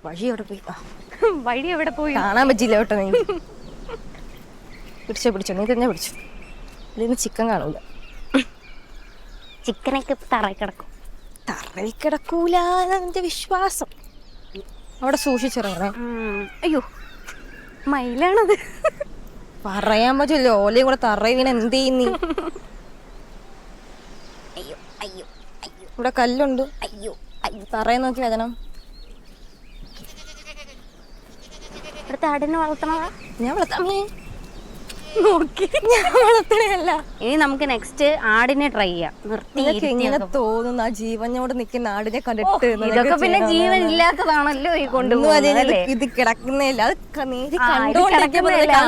വഴി എവിടെ പോയി? വഴി എവിടെ പോയി കാണാൻ പറ്റില്ല കേട്ടോ. നീ പിടിച്ചോ, നീ തന്നെ പിടിച്ചു. ഇതിന് ചിക്കൻ കാണൂല. ചിക്കനൊക്കെ തറയിൽ കിടക്കും. തറയിൽ കിടക്കൂല എന്റെ വിശ്വാസം. അവിടെ സൂക്ഷിച്ചിറങ്ങണേ. അയ്യോ, മയിലാണത്. പറയാൻ പറ്റില്ല. ഓലയും കൂടെ തറയിൽ വീണ എന്ത് ചെയ്യുന്നീ? അയ്യോ അയ്യോ അയ്യോ ഇവിടെ കല്ലുണ്ട്. അയ്യോ അയ്യോ. തറയെ നോക്കി വേദനം. ഇവിടുത്തെ ആടിനെ വളർത്തണതാ? ഞാൻ വളർത്താമേ നോക്കി. ഞാൻ വളർത്തണല്ല. ഇനി നമുക്ക് നെക്സ്റ്റ് ആടിനെ ട്രൈ ചെയ്യാം. നിനക്ക് എങ്ങനെ തോന്നുന്നു ആ ജീവനോട് നിൽക്കുന്ന ആടിനെ കണ്ടിട്ട്? ഇതൊക്കെ പിന്നെ ജീവൻ ഇല്ലാത്തതാണല്ലോ ഈ കൊണ്ടുപോകുന്നത്. ഇത് കിടക്കുന്നേല്ല, അത്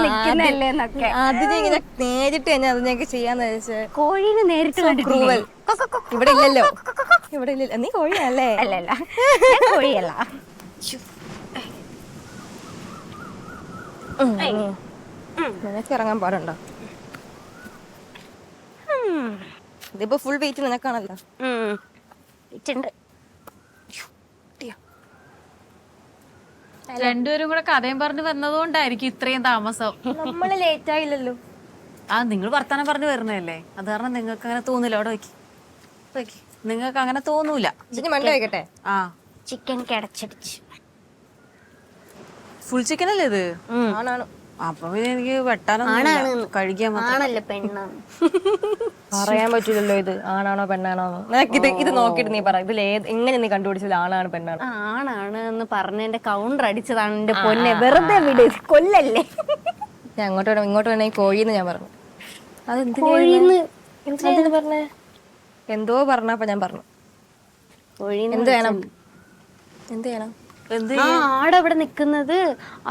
നിക്കുന്നല്ലേ എന്നൊക്കെ. അതിനെ ഇങ്ങനെ നേരിട്ട് തന്നെ അതിനൊക്കെ ചെയ്യാന്ന് വെച്ചാൽ. കോഴീനെ നേരിട്ട് കണ്ടിട്ടില്ലേ? ഇവിടെ ഇല്ലല്ലോ. ഇവിടെ ഇല്ലല്ലോ. നീ കോഴിയല്ലേ? അല്ലല്ല, കോഴിയല്ല. നിനക്ക് ഇറങ്ങാൻ പാടുണ്ടോ? ഇതിപ്പോ ഫുൾ വെയിറ്റ് നിനക്കാണല്ലോ. രണ്ടുപേരും കൂടെ കഥയും പറഞ്ഞു വന്നതുകൊണ്ടായിരിക്കും ഇത്രയും താമസം. നമ്മള് ലേറ്റ് ആയില്ലല്ലോ. നിങ്ങൾ വർത്താനം പറഞ്ഞു വരുന്നതല്ലേ, അത് കാരണം നിങ്ങൾക്ക് അങ്ങനെ തോന്നില്ല. അവിടെ വെക്കി, നിങ്ങൾക്ക് അങ്ങനെ തോന്നൂല. മണ്ട വെക്കട്ടെ. ആ, ചിക്കൻ കിടച്ചടിച്ച്. ഫുൾ ചിക്കൻ അല്ലേ ഇത്? ആണാണ്. അപ്പൊ പിന്നെ എനിക്ക് വെട്ടാനൊന്നും കഴിക്കാൻ ആണല്ലേ പെണ്ണാണ്? പറയാൻ പറ്റില്ലല്ലോ ഇത് ആണാണോ പെണ്ണാണോ. നിനക്ക് ഇത് നോക്കിട്ട് നീ പറ, ഇതിൽ എങ്ങനെ നീ കണ്ടുപിടിച്ചത് ആണാണ് പെണ്ണാണ്? ആണാണ് എന്ന് പറഞ്ഞതിന്റെ കൗണ്ടർ അടിച്ചതാണ് എന്റെ പൊന്നെ. വെറുതെ വിട്, കൊല്ലല്ലേ. ഞാൻ ഇങ്ങോട്ട് വേണേ കോഴിന്ന് ഞാൻ പറഞ്ഞു. അതെന്ത് കോഴിന്ന് പറഞ്ഞേ? എന്തോ പറഞ്ഞപ്പോ ഞാൻ പറഞ്ഞു. എന്ത് വേണം? എന്ത് വേണം? ആ ആടവിടെ നിക്കുന്നത്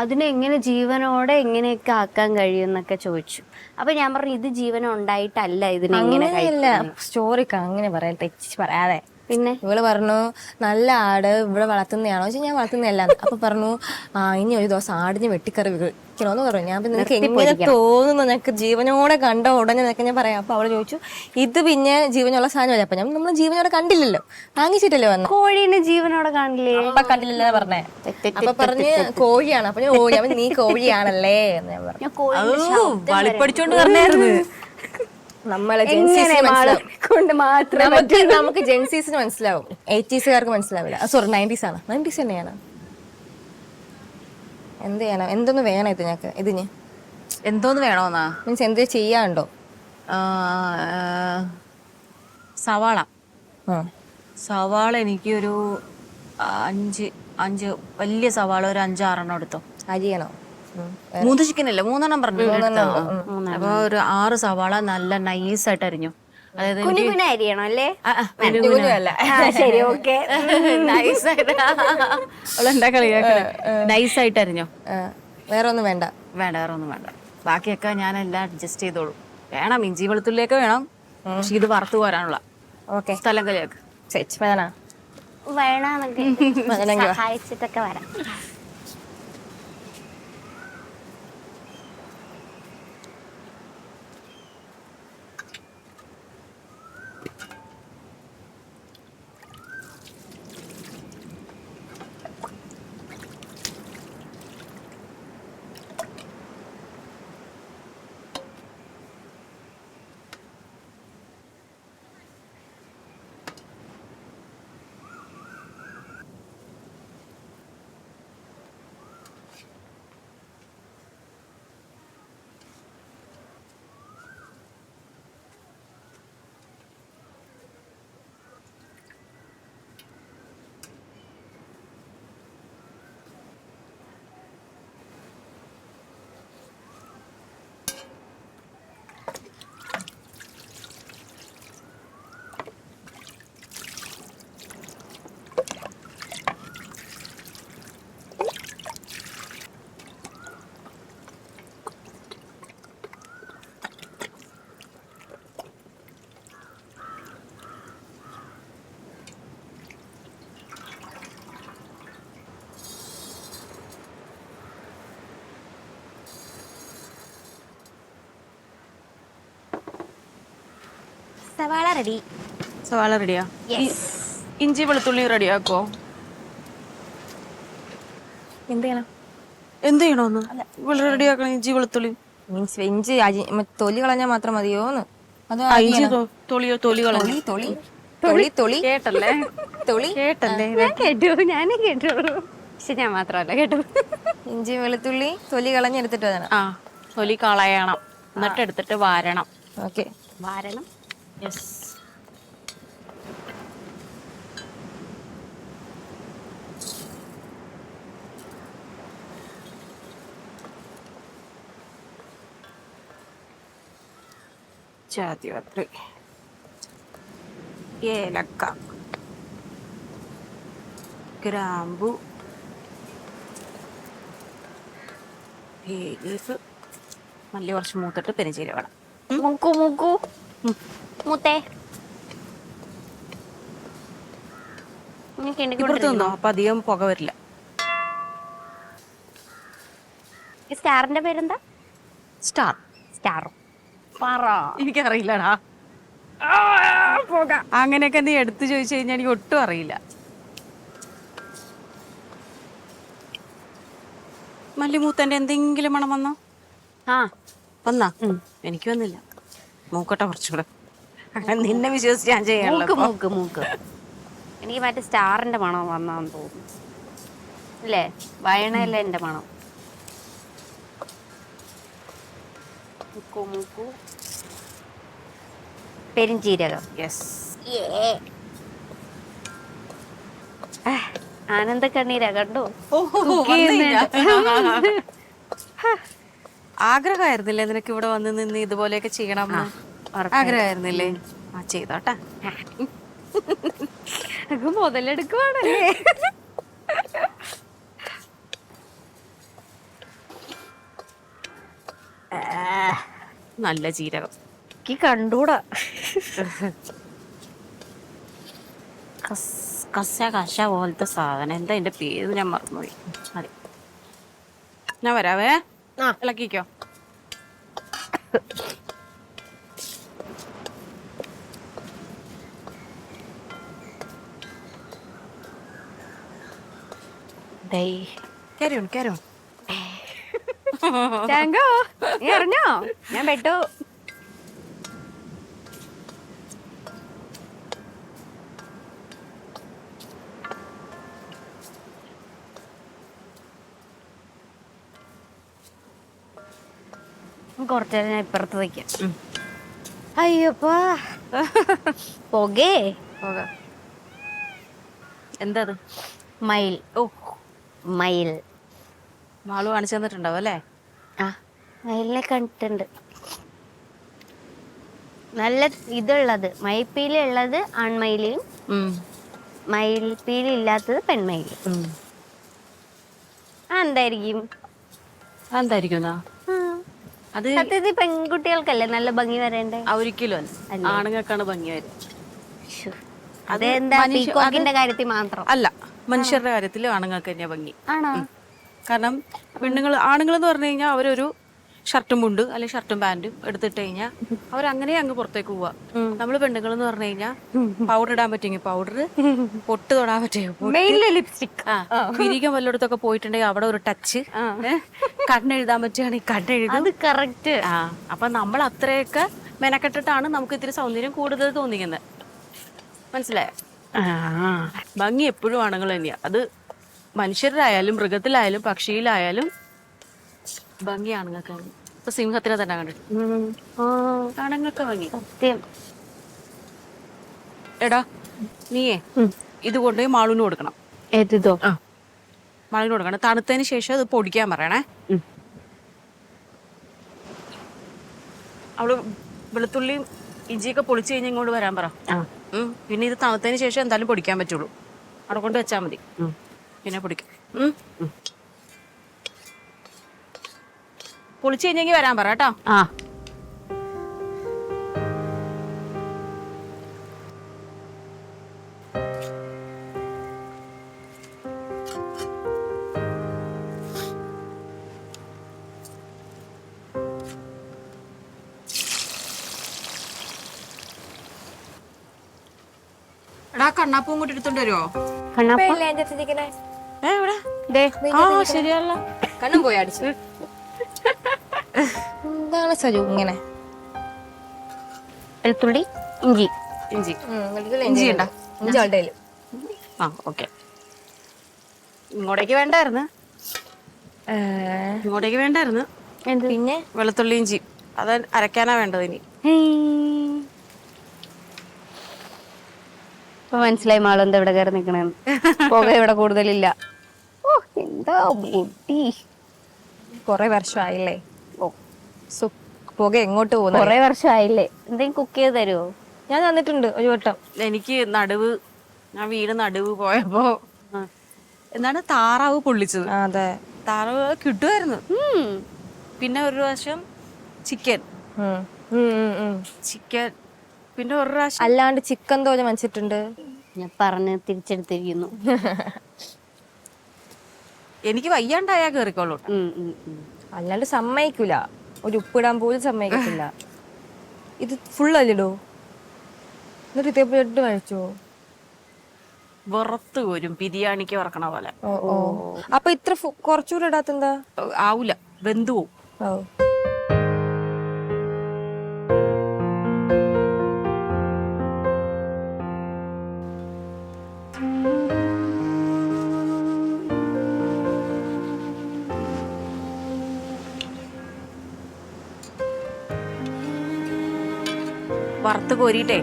അതിനെ എങ്ങനെ ജീവനോടെ എങ്ങനെയൊക്കെ ആക്കാൻ കഴിയും എന്നൊക്കെ ചോദിച്ചു. അപ്പൊ ഞാൻ പറഞ്ഞു ഇത് ജീവനം ഉണ്ടായിട്ടല്ല ഇതിനെ സ്റ്റോറിക്ക് അങ്ങനെ പറയാൻ തെറ്റിച്ച് പറയാതെ. പിന്നെ ഇവള് പറഞ്ഞു നല്ല ആട് ഇവിടെ വളർത്തുന്നതാണോ? ഞാൻ വളർത്തുന്നതല്ല. അപ്പൊ പറഞ്ഞു ഇനി ഒരു ദിവസം ആടിന് വെട്ടിക്കറി വിൽക്കണോന്ന് പറഞ്ഞു. ഞാൻ നിനക്ക് എങ്ങനെ തോന്നുന്നു? നിനക്ക് ജീവനോടെ കണ്ട ഉടനെ നിനക്ക് ഞാൻ പറയാം. അപ്പൊ അവള് ചോദിച്ചു ഇത് പിന്നെ ജീവനുള്ള സാധനമല്ലേ? അപ്പൊ നമ്മൾ ജീവനോടെ കണ്ടില്ലല്ലോ, വാങ്ങിച്ചിട്ടല്ലേ വന്നു. കോഴീനെ ജീവനോടെ കാണില്ലേ? അപ്പൊ കണ്ടില്ലല്ലോ പറഞ്ഞേ. അപ്പൊ പറഞ്ഞ് കോഴിയാണ്. അപ്പൊ ഞാൻ നീ കോഴിയാണല്ലേ എന്ന് ഞാൻ പറഞ്ഞു. വളിപ്പടിച്ചോണ്ട് പറഞ്ഞായിരുന്നു. നമ്മളെ നമുക്ക് ജെൻസീസിന് മനസ്സിലാവും, 80s മനസ്സിലാവില്ല. സോറി 90s ആണ്. 90s തന്നെയാണ്. എന്ത് ചെയ്യണം? എന്തൊന്ന് വേണം ഇതിന്? എന്തോന്ന് വേണോന്നാ മീൻസ് എന്ത് ചെയ്യാണ്ടോ? സവാള എനിക്ക് ഒരു 5 വലിയ സവാള ഒരു 5-6 എടുത്തോ. അരിയണോ? 3 ചിക്കൻ അല്ലേ, 3 പറഞ്ഞു. അപ്പൊ ഒരു 6 സവാള നല്ല നൈസായിട്ട് അരിഞ്ഞു. അതായത് അരിയണം അല്ലേ? ശരി, ഓക്കെ. നൈസായിട്ട് അരിഞ്ഞോ. വേറെ ഒന്നും വേണ്ട. വേറെ ഒന്നും വേണ്ട. ബാക്കിയൊക്കെ ഞാൻ എല്ലാം അഡ്ജസ്റ്റ് ചെയ്തോളൂ. വേണം ഇഞ്ചി വെളുത്തുള്ളിയൊക്കെ വേണം. പക്ഷെ ഇത് വറുത്തു പോരാനുള്ള സ്ഥലം കളിയൊക്കെ വേണമെന്നൊക്കെ സഹായിച്ചിട്ടൊക്കെ വരാം. സവാള റെഡി. സവാള റെഡിയാ? ഇഞ്ചി വെളുത്തുള്ളി റെഡിയാക്കോ? എന്ത് ചെയ്യണം? എന്ത് ചെയ്യണോന്ന് റെഡി ആക്കണം. ഇഞ്ചി വെളുത്തുള്ളി മീൻസ് ഇഞ്ചി തൊലി കളഞ്ഞാൽ മാത്രം മതിയോന്ന്? അതോ ഇഞ്ചി തൊളിയോ തൊലി കളഞ്ഞു തൊളി തൊളി തൊളി കേട്ടല്ലേ തൊളി കേട്ടല്ലേ ഞാൻ കേട്ടു, ഞാനേ കേട്ടുള്ളൂ. പക്ഷെ ഞാൻ മാത്രമല്ല കേട്ടു. ഇഞ്ചി വെളുത്തുള്ളി തൊലി കളഞ്ഞെടുത്തിട്ട് വേണം. ആ തൊലി കളയണം, എന്നിട്ട് എടുത്തിട്ട് വാരണം. ഓക്കെ. വാരണം. യെസ്. ജാതിപത്രി, ഏലക്ക, ഗ്രാമ്പു, ലീഫ്, നല്ല കുറച്ച് മൂത്തിട്ട് പെരിഞ്ചീരകം. മുക്കു മുക്കു മുത്തേ ഇപ്പുറത്ത് നിന്നോ, അപ്പൊ അധികം പുക വരില്ല. ഈ സ്റ്റാറിന്റെ പേരെന്താ? സ്റ്റാർ. സ്റ്റാറോ? എനിക്കറിയില്ലടാ. അങ്ങനെയൊക്കെ നീ എടുത്തു ചോദിച്ചു കഴിഞ്ഞാൽ എനിക്ക് ഒട്ടും അറിയില്ല. മല്ലിമൂത്തന്റെ എന്തെങ്കിലും മണം വന്നോ? ആ വന്നാ? എനിക്ക് വന്നില്ല. മൂക്കട്ടെ കുറച്ചുകൂടെ. നിന്നെ വിശ്വസിച്ച് ഞാൻ മൂക്ക് ചെയ്യാനുള്ള മൂക്ക് മൂക്ക്. എനിക്ക് മറ്റേ സ്റ്റാറിന്റെ മണം വന്നാന്ന് തോന്നുന്നു. അല്ലേ? വയണല്ലേ എന്റെ മണം. മുക്കു മുക്കു പെരിഞ്ചീരകം. യെസ്. ആനന്ദ കണ്ണീരാ കണ്ടോ? ആഗ്രഹമായിരുന്നില്ലേ നിനക്ക് ഇവിടെ വന്ന് നിന്ന് ഇതുപോലെയൊക്കെ ചെയ്യണം? ആഗ്രഹമായിരുന്നില്ലേ? ആ ചെയ്തോട്ടെ. മുതലെടുക്കുവാണല്ലേ? നല്ല ജീരകം. എനിക്ക് കണ്ടൂടാ. കസ കശ പോലത്തെ സാധനം, എന്താ എന്റെ പേര് ഞാൻ മറന്നുപോയി. അതെ, ഞാൻ വരാവേ. ഇളക്കിക്കോ. കേരോ കേരോ. ചാങ്കോ, നീ അറിഞ്ഞോ ഞാൻ പെട്ടു? കുറച്ചേരം ഞാൻ ഇപ്പുറത്ത് വയ്ക്കാം. അയ്യപ്പാ പൊകേ. എന്താ അത്? മയിൽ. ഓ, മയിൽ. മാളു കാണിച്ചു തന്നിട്ടുണ്ടാവും അല്ലേ? ആ, മയിലിനെ കണ്ടിട്ടുണ്ട്. നല്ല ഇതുള്ളത് മയിൽപ്പീലി ഉള്ളത് ആൺമയിലും, മയിൽപ്പീലി ഇല്ലാത്തത് പെൺമയിലും. എന്തായിരിക്കും? എന്തായിരിക്കും അത്? സത്യത്തിൽ പെൺകുട്ടികൾക്കല്ലേ നല്ല ഭംഗി വരേണ്ടേ? ഒരിക്കലും അല്ല, ആണുങ്ങൾക്കാണ് ഭംഗി വരും. അതെന്താ പീക്കോക്കിന്റെ കാര്യത്തിൽ മാത്രം? അല്ല, മനുഷ്യരുടെ കാര്യത്തിൽ ആണുങ്ങൾക്ക് തന്നെയാ ഭംഗി. ആണോ? കാരണം ആണുങ്ങൾ എന്ന് പറഞ്ഞു കഴിഞ്ഞാൽ അവരൊരു ഷർട്ടും മുണ്ട് അല്ലെങ്കിൽ ഷർട്ടും പാന്റും എടുത്തിട്ട് കഴിഞ്ഞാൽ അവരങ്ങനെ അങ്ങ് പുറത്തേക്ക് പോവാ. നമ്മള് പെണ്ണുങ്ങൾ എന്ന് പറഞ്ഞു കഴിഞ്ഞാൽ പൗഡർ ഇടാൻ പറ്റുമെങ്കിൽ പൗഡർ, പൊട്ട് തൊടാൻ പറ്റുമെങ്കിൽ ലിപ്സ്റ്റിക്, പിരികം വല്ലയിടത്തൊക്കെ പോയിട്ടുണ്ടെങ്കിൽ അവിടെ ഒരു ടച്ച്, കണ്ണെഴുതാൻ പറ്റുകയാണെങ്കിൽ കണ്ണെഴുതും. അത് കറക്റ്റ്. അപ്പൊ നമ്മൾ അത്രയൊക്കെ മെനക്കെട്ടിട്ടാണ് നമുക്ക് ഇത്തിരി സൗന്ദര്യം കൂടുതൽ തോന്നിക്കുന്നത്. മനസ്സിലായോ? ഭംഗി എപ്പോഴും ആണുങ്ങൾ തന്നെയാ. അത് മനുഷ്യരായാലും മൃഗത്തിലായാലും പക്ഷിയിലായാലും ഭംഗി ആണുങ്ങൾക്കാണ്. ഇപ്പൊ സിംഹത്തിനെ തന്നെ കണ്ടിട്ട് ആണുങ്ങൾക്ക് ഭംഗി. സത്യം. എടാ നീയേ ഇത് കൊണ്ടുപോയി മാളുവിന് കൊടുക്കണം. ഏതോ? മാളുവിന് കൊടുക്കണം. തണുത്തതിന് ശേഷം അത് പൊടിക്കാൻ പറയണേ. അവള് വെളുത്തുള്ളിയും ഇഞ്ചിയൊക്കെ പൊളിച്ച് കഴിഞ്ഞ് ഇങ്ങോട്ട് വരാൻ പറ. പിന്നെ ഇത് തണുത്തതിന് ശേഷം എന്തായാലും പൊടിക്കാൻ പറ്റുള്ളൂ. അവിടെ കൊണ്ട് വെച്ചാൽ മതി. പിന്നെ പൊടിക്കും. പൊളിച്ച് കഴിഞ്ഞെങ്കിൽ വരാൻ പറ കേട്ടോ. എടാ കണ്ണാപ്പൂം കൂട്ടി എടുത്തോണ്ട് വരുമോ? കണ്ണാപ്പ അല്ലേ അതിന്റെ അടുത്തിരിക്കണേ? എവിടെ ദേ ശരിയല്ല കണ്ണും പോയി അടിച്ചു. എന്താണ് സജു ഇങ്ങനെ? വെളുത്തുള്ളി ഇഞ്ചി ഇഞ്ചി ഇഞ്ചി ഉണ്ടോ? ഇഞ്ചി ആളുടെ ആ ഓക്കെ. ഇങ്ങോട്ടേക്ക് വേണ്ടായിരുന്നു, ഇങ്ങോട്ടേക്ക് വേണ്ടായിരുന്നു. എന്ത് പിന്നെ വെളുത്തുള്ളി ഇഞ്ചി അത് അരക്കാനാ വേണ്ടത് ഇനി. ഇപ്പൊ മനസ്സിലായി മാളെന്താ ഇവിടെ കയറി നിക്കണേന്ന്. പുക ഇവിടെ കൂടുതലില്ല. ഓ എന്താ ബുദ്ധി. കൊറേ വർഷമായില്ലേ? ഓ പുക എങ്ങോട്ട് പോകുന്നു? കൊറേ വർഷമായില്ലേ? എന്തെങ്കിലും കുക്ക് ചെയ്ത് തരുമോ? ഞാൻ തന്നിട്ടുണ്ട് ഒരു വട്ടം. എനിക്ക് നടുവ്, ഞാൻ വീട് നടുവ് പോയപ്പോ എന്താണ് താറാവ് പൊള്ളിച്ചത്. അതെ, താറാവ് കിട്ടുമായിരുന്നു. പിന്നെ ഒരു പ്രാവശ്യം ചിക്കൻ, പിന്നെ ഒരു പ്രാവശ്യം അല്ലാണ്ട് ചിക്കൻ തോരൻ വെച്ചിട്ടുണ്ട്. ഞാൻ പറഞ്ഞ് തിരിച്ചെടുത്തിരിക്കുന്നു. എനിക്ക് വയ്യാണ്ടായാ കേറിക്കോളൂ. അല്ലാണ്ട് സമ്മതിക്കൂല, ഒരു ഉപ്പിടാൻ പോലും സമ്മതിക്കത്തില്ല. ഇത് ഫുള്ളല്ലിടോ, എന്നിട്ട് ഇതേപോലെ ഇട്ട് കഴിച്ചോ? വറുത്ത് കോരും, ബിരിയാണിക്ക് വറക്കണ പോലെ. ഓ അപ്പൊ ഇത്ര കുറച്ചുകൂടെ ഇടാത്തെന്താ? ആവൂല, വെന്തു പോവും. ഓ വറുത്ത് കോരിട്ടേ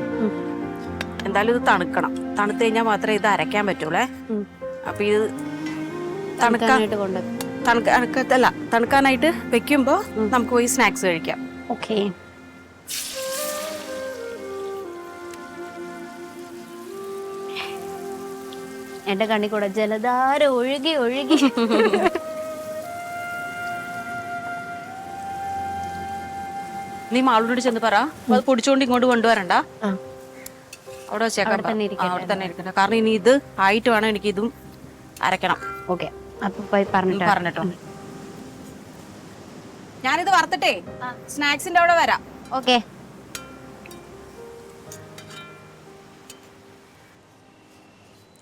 എന്തായാലും ഇത് തണുക്കണം. തണുത്ത് കഴിഞ്ഞാൽ മാത്രമേ ഇത് അരയ്ക്കാൻ പറ്റൂളേ. അപ്പൊ ഇത് തണുക്കാനായിട്ട് വെക്കുമ്പോ നമുക്ക് പോയി സ്നാക്സ് കഴിക്കാം. ഓക്കെ. എന്റെ കണ്ണി കൂടെ ജലധാര ഒഴുകി ഒഴുകി. നീ മാളോട് ചെന്ന് പറ അത് പൊടിച്ചോണ്ട് ഇങ്ങോട്ട് കൊണ്ടുവരണ്ട, അവിടെ വെച്ചേക്കാം. അവിടെ തന്നെ ഇരിക്കട്ടെ. കാരണം ഇനി ഇത് ആയിട്ട് വേണം എനിക്ക് ഇതും അരക്കണം. ഓക്കെ, അപ്പൊ പോയി പറഞ്ഞിട്ടോ. ഞാനിത് വറുത്തിട്ടേ സ്നാക്സിന്റെ അവിടെ വരാം. ഓക്കെ.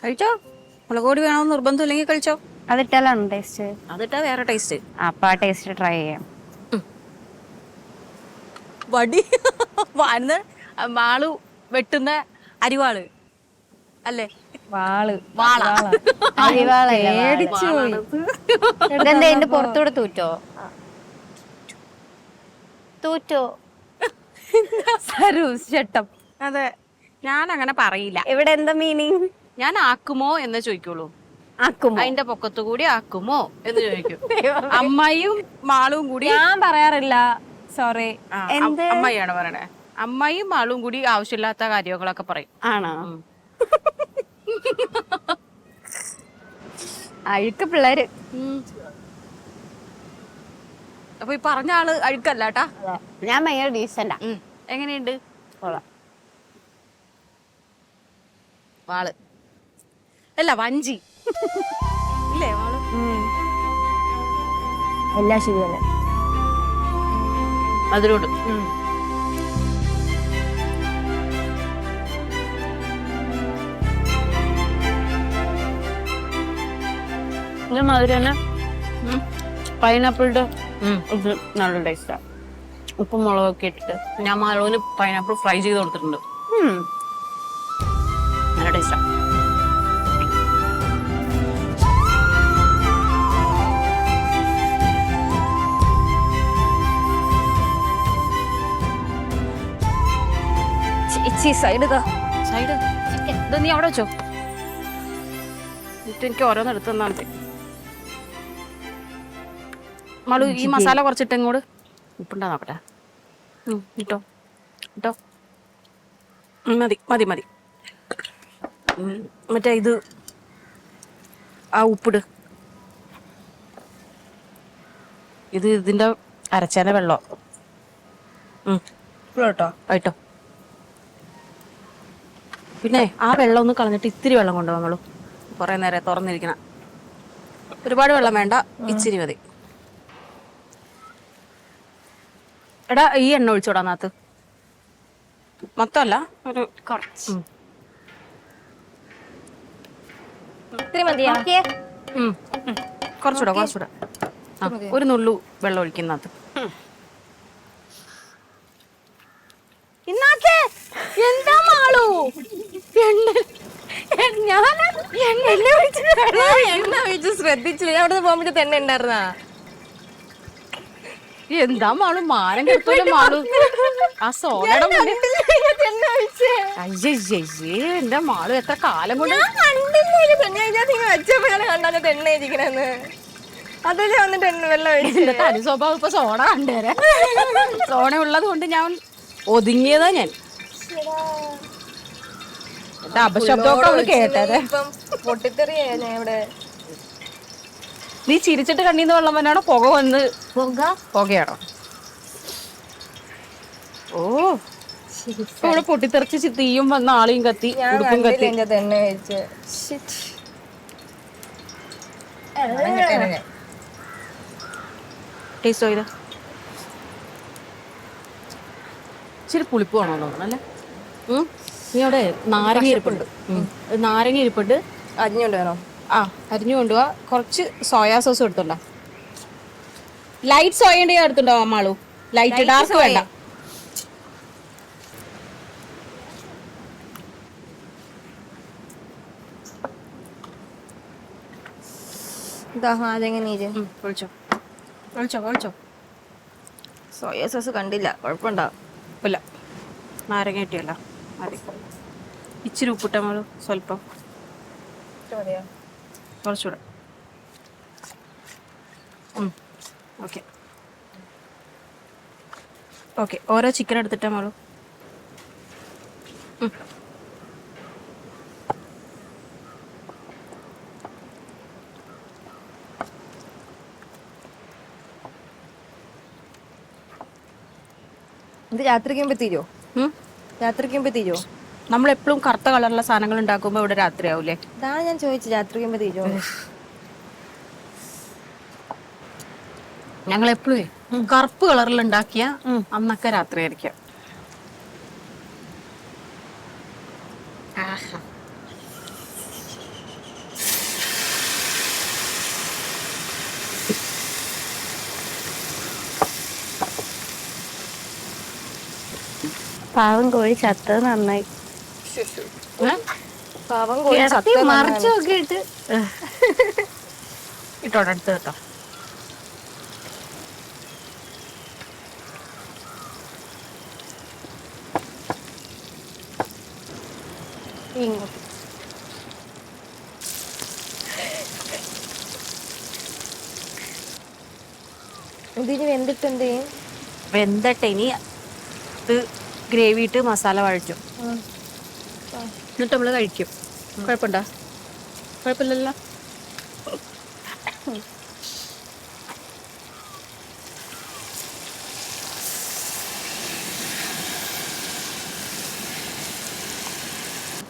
കഴിച്ചോ, മുളകോടി വേണമെന്ന് നിർബന്ധം ഇല്ലെങ്കിൽ കഴിച്ചോ. അതിട്ടാലാണ് ടേസ്റ്റ്. അതിട്ടാ വേറെ ടേസ്റ്റ്. അപ്പൊ ആ ടേസ്റ്റ് ട്രൈ ചെയ്യാം. വടി വാന്ന് മാളു വെട്ടുന്ന അരിവാള് അല്ലേ? വാള് വാള. ഇതെന്താ എന്റെ പുറത്തൂടെ തൂറ്റോ? തൂറ്റോ? ചട്ടം. അതെ, ഞാൻ അങ്ങനെ പറയില്ല. ഇവിടെ എന്താ മീനിങ്? ഞാൻ ആക്കുമോ എന്ന് ചോദിക്കുള്ളൂ. ആക്കുമോ? അതിന്റെ പൊക്കത്തു കൂടി ആക്കുമോ എന്ന് ചോദിക്കും. അമ്മയും മാളും കൂടി. ഞാൻ പറയാറില്ല, സോറി. അമ്മയാണ് പറയണേ. അമ്മയും മാളും കൂടി ആവശ്യമില്ലാത്ത കാര്യങ്ങളൊക്കെ പറയും. ആണോ? അഴുക്ക് പിള്ളേര്. അപ്പൊ ഈ പറഞ്ഞ ആള് അഴുക്കല്ലാട്ടാ. ഞാൻ ഭയങ്കര ഡീസന്റാ. എങ്ങനെയുണ്ട് വാള്? അല്ല വഞ്ചി ഇല്ലേ വാള്? എല്ലാം ശരി തന്നെ. അതിലോട്ട് മധുരന് പൈനാപ്പിളിന്റെ ഇത് നല്ല ടേസ്റ്റാ. ഉപ്പും മുളകൊക്കെ ഇട്ടിട്ട്. ഞാൻ മാളൂന് പൈനാപ്പിൾ ഫ്രൈ ചെയ്ത് കൊടുത്തിട്ടുണ്ട്. നല്ല ടേസ്റ്റാ. സൈഡ് സൈഡ് ചിക്കൻ ഇത് നീ അവിടെ വെച്ചോ. എന്നിട്ട് എനിക്ക് ഓരോന്ന് എടുത്ത് തന്നാൽ മതി. മാളു ഈ മസാല കുറച്ചിട്ട് ഇങ്ങോട്ട് ഉപ്പുണ്ടാ നോക്കട്ടെ. ഇട്ടോ ഇട്ടോ, മതി മതി മതി. മറ്റേ ഇത് ആ ഉപ്പിട്. ഇത് ഇതിന്റെ അരച്ചേന വെള്ളം കേട്ടോ. ആയിട്ടോ. പിന്നെ ആ വെള്ളം ഒന്ന് കളഞ്ഞിട്ട് ഇത്തിരി വെള്ളം കൊണ്ടുപോകാം നമ്മള്. കുറെ നേരം തുറന്നിരിക്കണം. ഒരുപാട് വെള്ളം വേണ്ട, ഇച്ചിരി മതി. എടാ ഈ എണ്ണ ഒഴിച്ചോടാ നാത്ത്. മൊത്തമല്ല, ഒരു കുറച്ച്. ഇത്തിരി മതിയാ? കുറച്ചുകൂടെ കുറച്ചുകൂടെ. ആ, ഒരു നുള്ളു വെള്ളം ഒഴിക്കുന്നത്. എന്താ മാളു എണ്ണ ഒഴിച്ച് ശ്രദ്ധിച്ചില്ല. ഞാൻ അവിടെ പോകുമ്പോഴത്തെ തന്നെ ഉണ്ടായിരുന്നാ. എന്താ മാളു മാനം കിട്ടൂല മാളു. ആ സോഡയുടെ എന്റെ മാളു എത്ര കാലം കൊണ്ട് കണ്ടത് എണ്ണ ഇരിക്കണെന്ന്. അതല്ലേ വന്നിട്ട് എണ്ണ വെള്ളം ഒഴിച്ച്. തനി സ്വഭാവം ഇപ്പൊ സോഡ കണ്ടുതരാം. സോഡ ഉള്ളത് കൊണ്ട് ഞാൻ ഒതുങ്ങിയതാ. ഞാൻ അപശബ്ദമൊക്കെ അവള് കേട്ടത്. പൊട്ടിത്തെറിയാ ഞാൻ ഇവിടെ. നീ ചിരിച്ചിട്ട് കണ്ണീന്ന് വെള്ളം വന്നാണോ പുക വന്ന് പുകയാണോ? ഓ ഇവിടെ പൊട്ടിത്തെറിച്ച് തീയും വന്ന ആളെയും കത്തി ഉടുപ്പും കത്തി. എണ്ണ ഒഴിച്ച് ടേസ്റ്റ് ചെയ്ത ഇച്ചിരി പുളിപ്പ് വേണോ തോന്നണം അല്ലേ? നീ അവിടെ നാരങ്ങ ഇരിപ്പുണ്ട്. നാരങ്ങ ഇരിപ്പുണ്ട്. അരിഞ്ഞോണ്ട് വേണോ? ആ, അരിഞ്ഞു കൊണ്ടുപോവാ. കുറച്ച് സോയാ സോസ് എടുത്തുണ്ടോ? ലൈറ്റ് സോയ ഉണ്ടെങ്കിൽ എടുത്തുണ്ടോ അമ്മാളു? ലൈറ്റ്, ഡാർക്ക് വേണ്ട. ഒഴിച്ചോ ഒഴിച്ചോ ഒഴിച്ചോ. സോയ സോസ് കണ്ടില്ല, കുഴപ്പമുണ്ടാവും. ഇല്ല, നാരങ്ങ ഇട്ടിയല്ല മതി. ഇച്ചിരി ഉപ്പിട്ട മാളു, സ്വല്പം. കുറച്ചുകൂടെ. Okay okay. ഓരോ ചിക്കൻ എടുത്തിട്ടാ മാളു. ഇത് രാത്രിക്ക് മുമ്പ് തീരുമോ? രാത്രിക്ക് മുമ്പ് തീരുമോ? നമ്മളെപ്പോഴും കറുത്ത കളറുള്ള സാധനങ്ങൾ ഉണ്ടാക്കുമ്പോ ഇവിടെ രാത്രിയാവൂലേ? ഇതാണ് ഞാൻ ചോദിച്ചത്, രാത്രിക്ക് മുമ്പ് തീരുമോ? ഞങ്ങൾ എപ്പോഴും കറുപ്പ് കളറിൽ ഉണ്ടാക്കിയ അന്നൊക്കെ രാത്രി ആയിരിക്കാം. പാവം കോഴി ചത്തത് നന്നായി. പാവം കോഴി മറിച്ചു നോക്കിയിട്ട് ഇട്ടോടെ അടുത്ത് കേട്ടോ. ഇതിന് വെന്തിട്ട് എന്ത് ചെയ്യും? വെന്തട്ടെ ഇനി ഇത് ഗ്രേവി ഇട്ട് മസാല വഴറ്റും. എന്നിട്ട് നമ്മള് കഴിക്കും. കുഴപ്പമുണ്ടോ? കുഴപ്പമില്ലല്ലോ.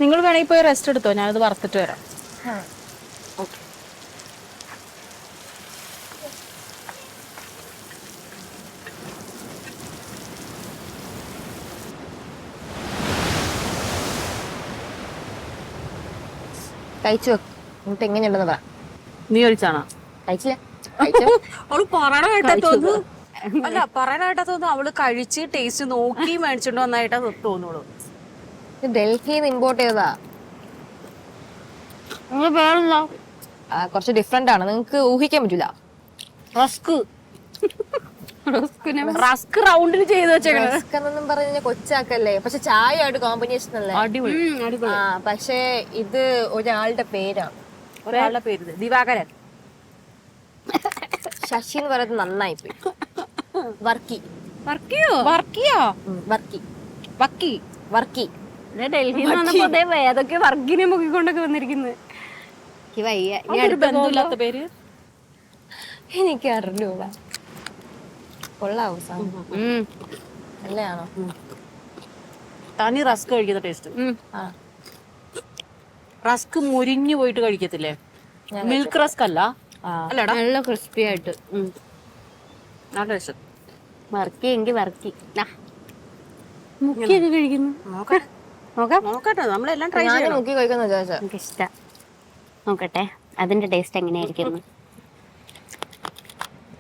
നിങ്ങൾ വേണമെങ്കിൽ പോയി റെസ്റ്റ് എടുത്തോ, ഞാനത് വറുത്തിട്ട് വരാം. ഓക്കെ. കഴിച്ചു വെക്കും, എന്നിട്ട് എങ്ങനെയുണ്ടെന്ന് പറ. നീ കഴിച്ചാണോ? കഴിച്ചില്ല. അവള് പറയണായിട്ടൊന്നും അല്ല, പറയണായിട്ടൊന്നും അവള് കഴിച്ച് ടേസ്റ്റ് നോക്കി മേടിച്ചോണ്ട് വന്നായിട്ടാ തോന്നുള്ളൂ. ഡൽഹിയിൽ നിന്ന് ഇമ്പോർട്ട് ചെയ്തതാ. കുറച്ച് ഡിഫറെന്റ് ആണ്, നിങ്ങക്ക് ഊഹിക്കാൻ പറ്റൂല. റസ്ക് റസ്ക് റൗണ്ടിൽ ചെയ്ത് വെച്ചേക്കണം പറഞ്ഞ കൊച്ചാക്കല്ലേ, പക്ഷെ ചായയായിട്ട് കോമ്പിനേഷൻ അല്ലേ? അടിപൊളി. ആ, പക്ഷെ ഇത് ഒരാളുടെ പേരാണ്. ഒരാളുടെ പേര് ദിവാകരൻ. ശശി എന്ന് പറയുന്നത് നന്നായി പോയി. വർക്കി. വർക്കിയോ? വർക്കിയോ? വർക്കി വക്കി വർക്കി. ഡൽഹിയിൽ വന്നപ്പോ ഏതൊക്കെ വർക്കിനെ മുക്കിക്കൊണ്ടൊക്കെ വന്നിരിക്കുന്നത്. ബന്ധമില്ലാത്ത പേര് എനിക്ക് അറിഞ്ഞൂടാ. കൊള്ളാവൂ സാധനം? നല്ലയാണോ? തനി റസ്ക് കഴിക്കുന്ന ടേസ്റ്റ്. റസ്ക് മുരിഞ്ഞു പോയിട്ട് കഴിക്കത്തില്ലേ? മിൽക്ക് റസ്ക് അല്ല, നല്ല ക്രിസ്പി ആയിട്ട്. നല്ല ടേസ്റ്റ്. വർക്കി എങ്കിൽ വർക്കി മുക്കിയൊക്കെ കഴിക്കുന്നു. നോക്കട്ടെ, നമ്മളെല്ലാം ട്രൈ ചെയ്യാം. മുക്കി കഴിക്കുന്ന വിചാരിച്ച എനിക്കിഷ്ട. നോക്കട്ടെ. അതിന്റെ ടേസ്റ്റ് എങ്ങനെയായിരിക്കും?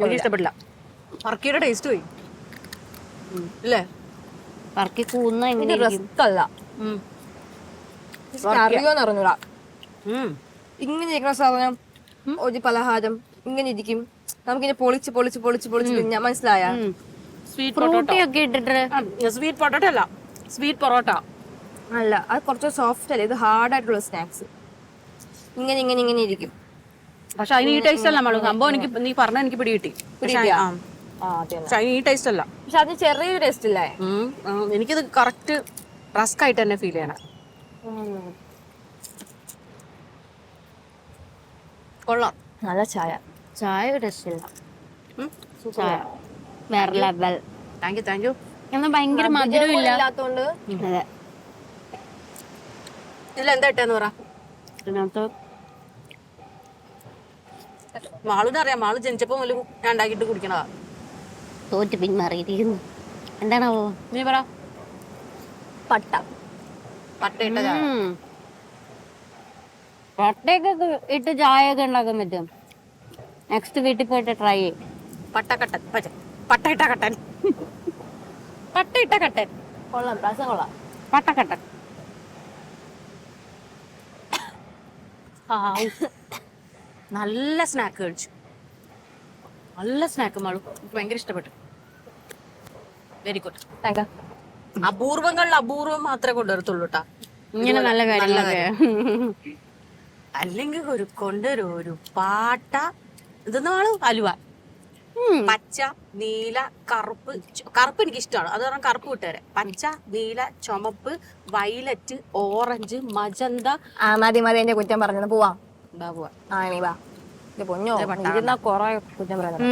എനിക്ക് ഇഷ്ടപ്പെട്ടില്ല. പറക്കിയുടെ ടേസ്റ്റ് പോയി അല്ലേ? പറക്കി കൂന്ന എങ്ങനെയായിരിക്കും? അല്ല അറിയോന്ന് അറിഞ്ഞൂടാ. ഇങ്ങനെ ഇരിക്കുന്ന സാധനം ഒരു പലഹാരം ഇങ്ങനെ ഇരിക്കും, നമുക്കിങ്ങനെ പൊളിച്ച് പൊളിച്ച് പൊളിച്ച് പൊളിച്ച് തിന്നാം. മനസ്സിലായ? സ്വീറ്റ് ഫ്രൂട്ടി ഒക്കെ ഇട്ടിട്ട് സ്വീറ്റ് പൊട്ടോട്ടോ അല്ല, സ്വീറ്റ് പൊറോട്ട അല്ല, അത് കുറച്ച് സോഫ്റ്റ് അല്ലേ, ഇത് ഹാർഡ് ആയിട്ടുള്ള സ്നാക്സ്. ഇങ്ങനെ ഇങ്ങനെ ഇങ്ങനെ ഇരിക്കും. പക്ഷെ അതിന് ഈ ടേസ്റ്റ് അല്ല നമ്മള് സംഭവം. എനിക്ക് നീ പറഞ്ഞ എനിക്ക് പിടി കിട്ടി. ഈ ടേസ്റ്റ് അല്ല, പക്ഷെ അത് ചെറിയൊരു ടേസ്റ്റ് ഇല്ലേ? എനിക്കിത് കറക്റ്റ് റസ്ക് ആയിട്ട് തന്നെ ഫീൽ ചെയ്യണം. കൊള്ളാം. നല്ല ചായ. ചായ ടേസ്റ്റ് ഇല്ല. ചായ വേറെ level. Thank you thank you. എന്നാ ഭയങ്കര മധുരം ഇല്ലാത്തോണ്ട്. അതെ. ഇതിലെന്താ ഇട്ടെന്ന് പറ. ഇതിനകത്ത് മാളുടെ അറിയാം, മാള് ജനിച്ചപ്പോ മുതൽ ഞാൻ ഉണ്ടാക്കിയിട്ട് കുടിക്കണതാ. തോറ്റ് പിന്മാറിയിരിക്കുന്നു. എന്താണാവോ? നീ പറ. പട്ട. പട്ടയിട്ട ചായ. പട്ടയൊക്കെ ഇട്ട് ചായ ഒക്കെ ഉണ്ടാക്കാൻ പറ്റും. നെക്സ്റ്റ് വീട്ടിൽ പോയിട്ട് ട്രൈ ചെയ്യും. പട്ടക്കട്ടൻ. പട്ടയിട്ട കട്ടൻ. പട്ടയിട്ട കട്ടൻ. കൊള്ളാം, പ്രാസം കൊള്ളാം. പട്ടക്കട്ടൻ. നല്ല സ്നാക്ക് കഴിച്ചു. നല്ല സ്നാക്ക് മാളു. എനിക്ക് ഭയങ്കര ഇഷ്ടപ്പെട്ടു. Very good. അപൂർവങ്ങളിൽ അപൂർവം മാത്രമേ കൊണ്ടുവരത്തുള്ളൂ കേട്ടാ ഇങ്ങനെ നല്ല കാര്യങ്ങളൊക്കെ. അല്ലെങ്കിൽ കൊണ്ടുവരും പാട്ട. ഇതെന്ന് മാളു അലുവ. പച്ച, നീല, കറുപ്പ്. കറുപ്പ് എനിക്ക് ഇഷ്ടമാണ്, അത് കാരണം കറുപ്പ് വിട്ടുതരാം. പച്ച, നീല, ചുമപ്പ്, വയലറ്റ്, ഓറഞ്ച്, മജന്ത. മതി മതി, എന്റെ കുറ്റം പറഞ്ഞത്. പോവാം. പോവാ. നീ വാ. പൊന്നോ ഇരുന്നാ കൊറേ കുറ്റം പറയുന്നത്.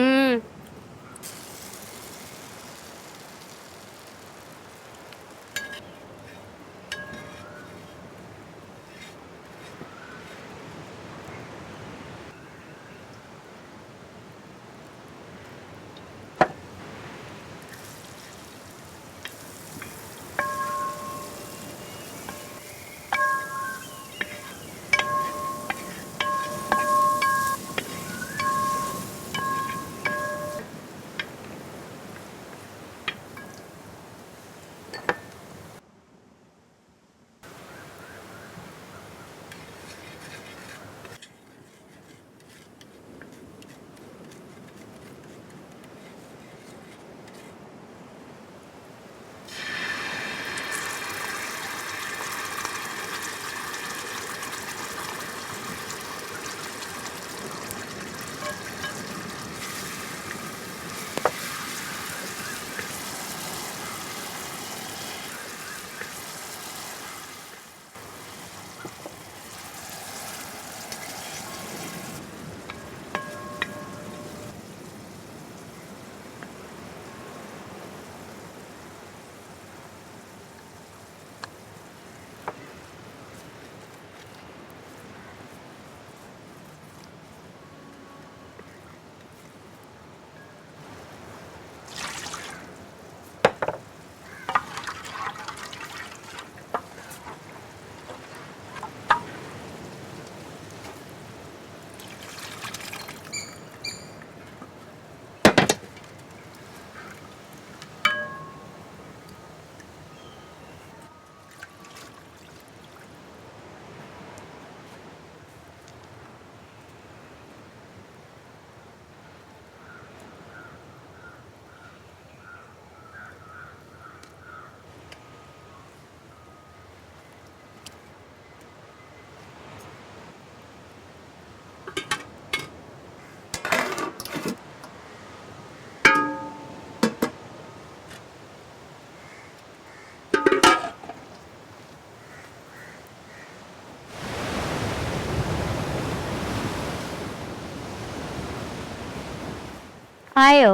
ആയോ?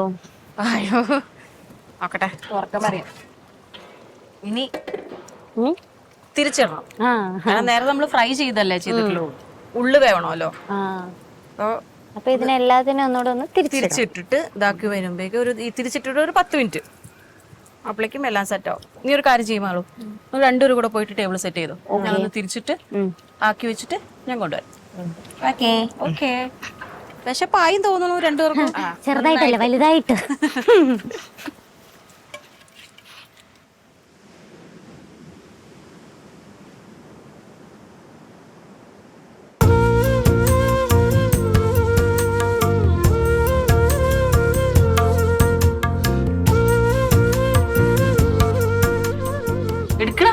നോക്കട്ടെ, ഉറക്കം പറയാം. ഇനി തിരിച്ചിടണം. കാരണം നേരെ നമ്മൾ ഫ്രൈ ചെയ്തല്ലേ ചെയ്തിട്ടുള്ളൂ, ഉള്ളു വേവണമല്ലോ. അപ്പൊ ഇതിനെല്ലാത്തിനും ഒന്നുകൂടെ ഒന്ന് തിരിച്ചിട്ടിട്ട് ഇതാക്കി വരുമ്പോഴേക്ക് തിരിച്ചിട്ടിട്ട് ഒരു 10 മിനിറ്റ് അപ്പോഴേക്കും എല്ലാം സെറ്റ് ആവും. നീ ഒരു കാര്യം ചെയ്യുമാളൂ, രണ്ടുപേരും കൂടെ പോയിട്ട് ടേബിൾ സെറ്റ് ചെയ്തു. ഞാനൊന്ന് തിരിച്ചിട്ട് ആക്കി വെച്ചിട്ട് ഞാൻ കൊണ്ടുവരാം. ഓക്കേ. ഓക്കെ. വിശപ്പായും തോന്നുന്നു രണ്ടുപേർക്കും. ചെറുതായിട്ടല്ലേ വലുതായിട്ട്. എടുക്കണ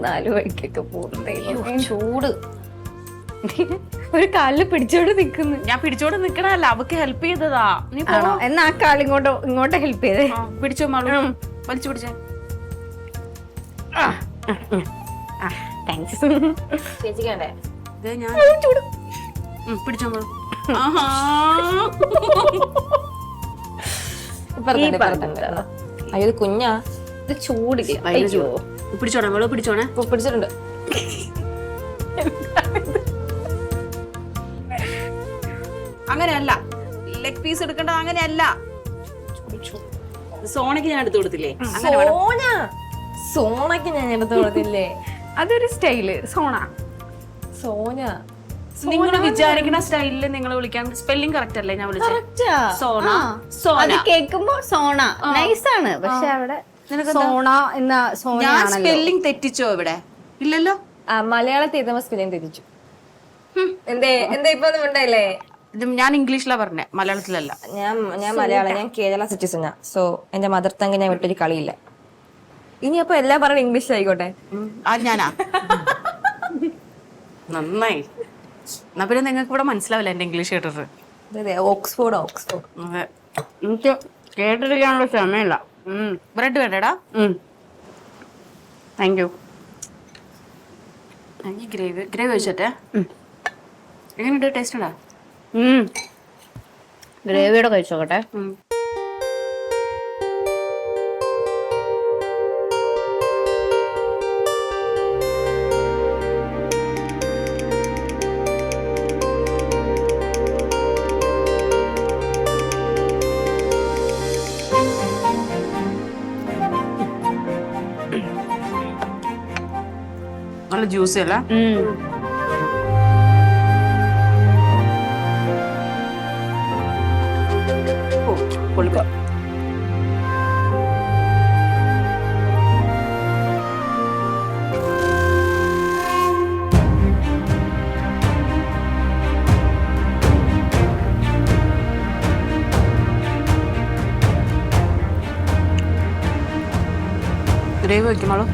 നാല് വഴിക്കൊക്കെ പോകുന്നേ ചൂട്. ഒരു കാലില് പിടിച്ചോണ്ട് നിക്കുന്നു. ഞാൻ പിടിച്ചോണ്ട് നിക്കണല്ല, അവക്ക് ഹെൽപ്പ് ചെയ്തതാ. നീ പോ. ആണോ? എന്നാ ആ കാലിങ്ങോട്ട് ഹെൽപ്പ് ചെയ്തേ. പിടിച്ചോ മാളു, വലിച്ചു പിടിച്ചേ. താങ്ക്സ്. ചേച്ചിക്കണ്ടേ ഇത് ഞാൻ പിടിച്ചോ മാളു. അയ്യോ ഇത് കുഞ്ഞാ, ഇത് ചൂടില്ല. അയ്യോ പിടിച്ചോണേ മാളു, പിടിച്ചോണേ. പിടിച്ചിട്ടുണ്ട്. അങ്ങനെയല്ല, ലെഗ് പീസ് എടുക്കേണ്ടത് അങ്ങനെയല്ല. സോണയ്ക്ക് ഞാൻ എടുത്തു കൊടുത്തില്ലേ? സോണക്ക് ഞാൻ എടുത്തു കൊടുത്തില്ലേ? അതൊരു സ്റ്റൈല്. സോന നിങ്ങൾ വിചാരിക്കുന്ന സ്റ്റൈലില് നിങ്ങൾ വിളിക്കാൻ സ്പെല്ലിംഗ് കറക്റ്റ് അല്ലേ ഞാൻ വിളിച്ചത്? സോണ. അത് കേക്കുമ്പോ സോണ നൈസാണ്, പക്ഷെ അവിടെ സോണ എന്ന ഞാൻ സ്പെല്ലിംഗ് തെറ്റിച്ചോ ഇവിടെ? ഇല്ലല്ലോ. മലയാളത്തിൽ എഴുതുമ്പോ സ്പെല്ലിംഗ് തെറ്റിച്ചു. എന്തേ ഇപ്പൊ ഒന്നും ഉണ്ടായില്ലേ? ഇത് ഞാൻ ഇംഗ്ലീഷിലാ പറഞ്ഞേ, മലയാളത്തിലല്ല. ഞാൻ മലയാളം, ഞാൻ കേരള സിറ്റിസനാ. സോ എന്റെ മദർ ടങ് ഞാൻ വിട്ടൊരു കളിയില്ല. ഇനി അപ്പൊ എല്ലാം പറയുന്നത് ഇംഗ്ലീഷിലായിക്കോട്ടെ. ഞാനാ നന്നായി. എന്നാ പിന്നെ നിങ്ങൾക്ക് ഇവിടെ മനസ്സിലാവില്ല എന്റെ ഇംഗ്ലീഷ് കേട്ടിട്ട്. ഓക്സ്ഫോർഡ്. അതെ. എനിക്ക് കേട്ടിരിക്കാനുള്ള ക്ഷമയില്ല. ബ്രെഡ് വേണ്ടടാ? Thank you. ഗ്രേവി വെച്ചിട്ടെ എങ്ങനെയുണ്ട്? ടേസ്റ്റ് ഉണ്ടോ? ഗ്രേവിയുടെ കഴിച്ചോട്ടെ. നല്ല ജ്യൂസി അല്ല? പൊളിപ്പ. ഗ്രേവി വയ്ക്കുമാളോ?